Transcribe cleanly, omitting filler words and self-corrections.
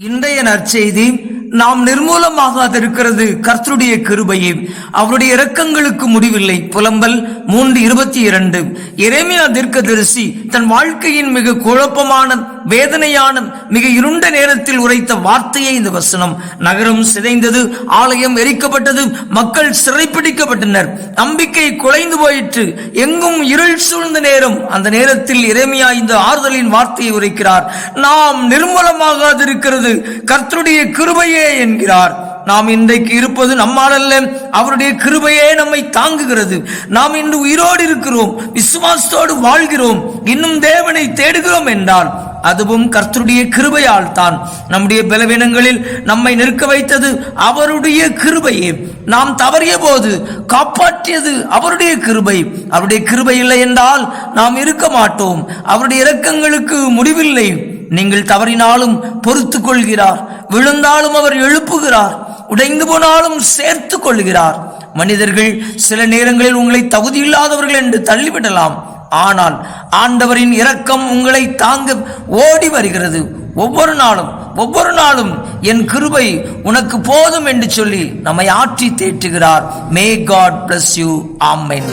இன்றைய நற்செய்தி, நாம் நிர்மூலமாகாதிருக்கிறது கர்த்தருடைய கிருபையே, அவருடைய இரக்கங்களுக்கு முடிவில்லை. புலம்பல் 3:22. எரேமியா தீர்க்கதரிசி தன் வாழ்க்கையின் மிக குழப்பமான, வேதனையான, மிக இருண்ட நேரத்தில் உரைத்த வார்த்தையே இந்த வசனம். நகரம் சிதைந்தது, ஆலயம் எரிக்கப்பட்டது, மக்கள் சிறைப்பிடிக்கப்பட்டனர், நம்பிக்கை குலைந்து போயிற்று, எங்கும் இருள் சூழ்ந்த நேரம். அந்த நேரத்தில் எரேமியா இந்த ஆறுதலின் வார்த்தையை உரைக்கிறார். நாம் நிர்மூலமாகாதிருக்கிறது கர்த்தருடைய கிருபையே என்கிறார். நாம் இன்றைக்கு இருப்பது நம்மால் அல்ல, அவருடைய கிருபையே நம்மை தாங்குகிறது. நாம் இன்று உயிரோடு இருக்கிறோம், விசுவாசத்தோடு வாழ்கிறோம், இன்னும் தேவனை தேடுகிறோம் என்றால் அதுவும் கர்த்தருடைய கிருபையால் தான். நம்முடைய பலவீனங்களில் நம்மை நிற்க வைத்தது அவருடைய கிருபையே. நாம் தவறிய போது காப்பாற்றியது அவருடைய கிருபை. அவருடைய கிருபை இல்லை என்றால் நாம் இருக்க மாட்டோம். அவருடைய இரக்கங்களுக்கு முடிவில்லை. நீங்கள் தவறினாலும் பொறுத்துக் கொள்கிறார், விழுந்தாலும் அவர் எழுப்புகிறார், உடைந்து போனாலும் சேர்த்து கொள்கிறார். மனிதர்கள் சில நேரங்களில் உங்களை தகுதியில்லாதவர்கள் என்று தள்ளிவிடலாம், ஆனால் ஆண்டவரின் இரக்கம் உங்களை தாங்க ஓடி வருகிறது. ஒவ்வொரு நாளும் என் கிருபை உனக்கு போதும் என்று சொல்லி நம்மை ஆற்றி தேற்றுகிறார். May God bless you. Amen.